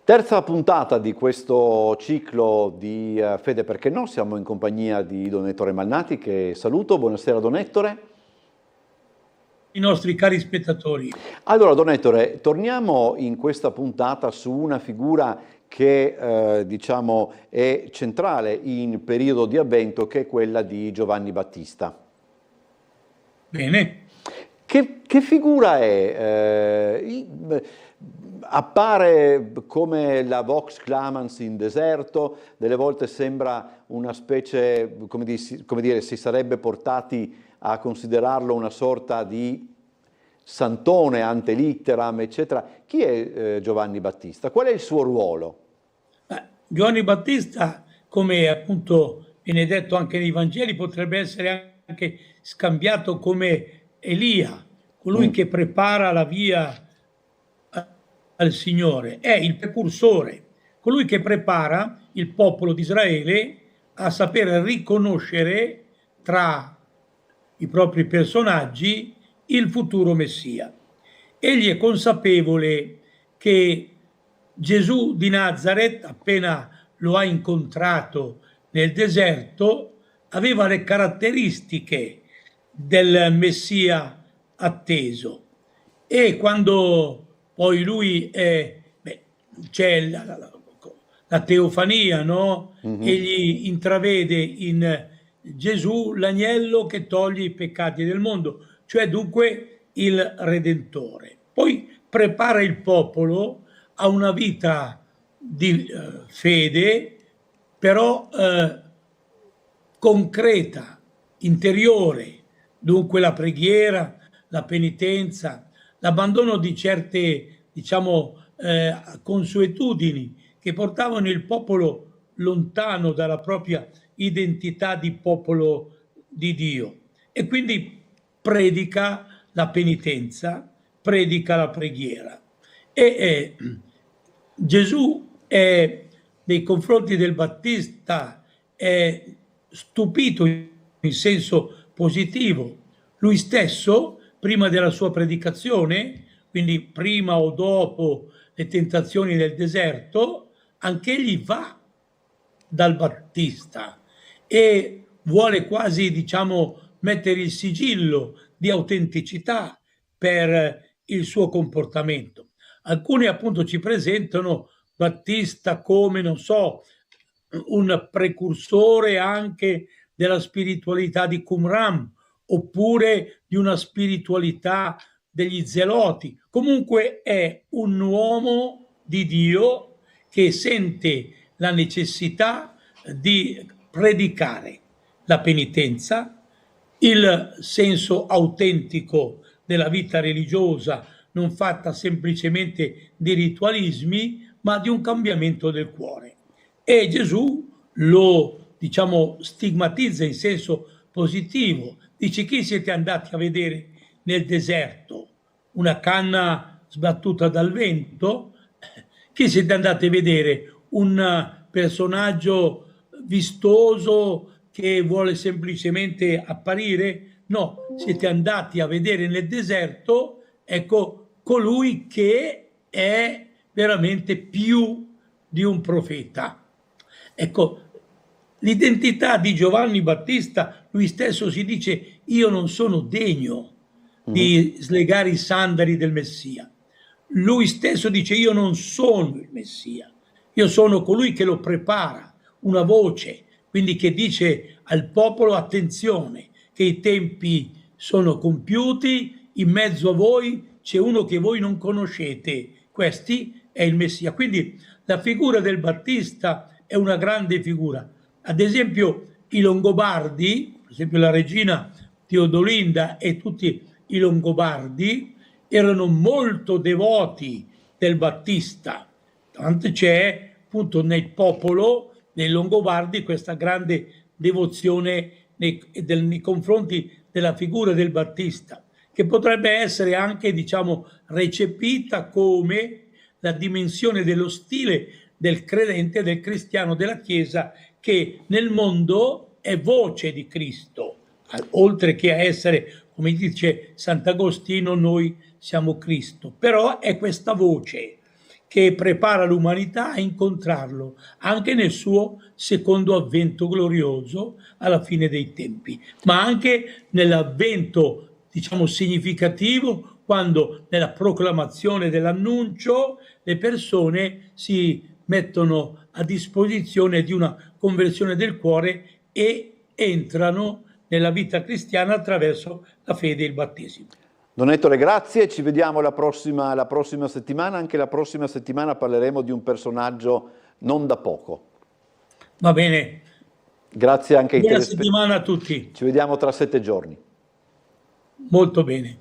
Terza puntata di questo ciclo di Fede perché no, siamo in compagnia di Don Ettore Malnati che saluto. Buonasera Don Ettore. I nostri cari spettatori. Allora Don Ettore, torniamo in questa puntata su una figura che diciamo è centrale in periodo di Avvento, che è quella di Giovanni Battista. Bene. Che figura è? Appare come la Vox Clamans in deserto, delle volte sembra una specie, come dire, si sarebbe portati a considerarlo una sorta di santone ante litteram, eccetera. Chi è Giovanni Battista? Qual è il suo ruolo? Giovanni Battista, come appunto viene detto anche nei Vangeli, potrebbe essere anche scambiato come Elia, colui che prepara la via al Signore. È il precursore, colui che prepara il popolo di Israele a saper riconoscere tra i propri personaggi il futuro Messia. Egli è consapevole che Gesù di Nazareth, appena lo ha incontrato nel deserto, aveva le caratteristiche del Messia atteso. E quando poi lui c'è la teofania, no? Egli intravede in Gesù l'agnello che toglie i peccati del mondo, cioè dunque il Redentore. Poi prepara il popolo a una vita di fede, però concreta, interiore, dunque la preghiera, la penitenza, l'abbandono di certe, diciamo, consuetudini che portavano il popolo lontano dalla propria identità di popolo di Dio. E quindi predica la penitenza, predica la preghiera. E Gesù è, nei confronti del Battista, è stupito in senso positivo. Lui stesso, prima della sua predicazione, quindi prima o dopo le tentazioni del deserto, anche egli va dal Battista e vuole quasi, diciamo, mettere il sigillo di autenticità per il suo comportamento. Alcuni appunto ci presentano Battista come, non so, un precursore anche della spiritualità di Qumran, oppure di una spiritualità degli zeloti. Comunque è un uomo di Dio che sente la necessità di predicare la penitenza, il senso autentico della vita religiosa, non fatta semplicemente di ritualismi, ma di un cambiamento del cuore. E Gesù lo, diciamo, stigmatizza in senso positivo. Dice: chi siete andati a vedere nel deserto? Una canna sbattuta dal vento? Chi siete andati a vedere? Un personaggio vistoso che vuole semplicemente apparire? No, siete andati a vedere nel deserto, ecco, colui che è veramente più di un profeta. Ecco, l'identità di Giovanni Battista, lui stesso si dice: io non sono degno di slegare i sandali del Messia. Lui stesso dice: io non sono il Messia, io sono colui che lo prepara, una voce, quindi che dice al popolo: attenzione, che i tempi sono compiuti, in mezzo a voi c'è uno che voi non conoscete, questi è il Messia. Quindi la figura del Battista è una grande figura. Ad esempio i Longobardi, per esempio la regina Teodolinda e tutti i Longobardi, erano molto devoti del Battista. Tanto c'è appunto nel popolo dei Longobardi questa grande devozione nei confronti della figura del Battista, che potrebbe essere anche, diciamo, recepita come la dimensione dello stile del credente, del cristiano, della Chiesa, che nel mondo è voce di Cristo, oltre che a essere, come dice Sant'Agostino, noi siamo Cristo. Però è questa voce che prepara l'umanità a incontrarlo anche nel suo secondo avvento glorioso alla fine dei tempi, ma anche nell'avvento, diciamo, significativo, quando nella proclamazione dell'annuncio le persone si mettono a disposizione di una conversione del cuore e entrano nella vita cristiana attraverso la fede e il battesimo. Don Ettore, grazie, ci vediamo la prossima settimana. Anche la prossima settimana parleremo di un personaggio non da poco. Va bene. Grazie anche ai Buona settimana a tutti. Ci vediamo tra 7 giorni. Molto bene.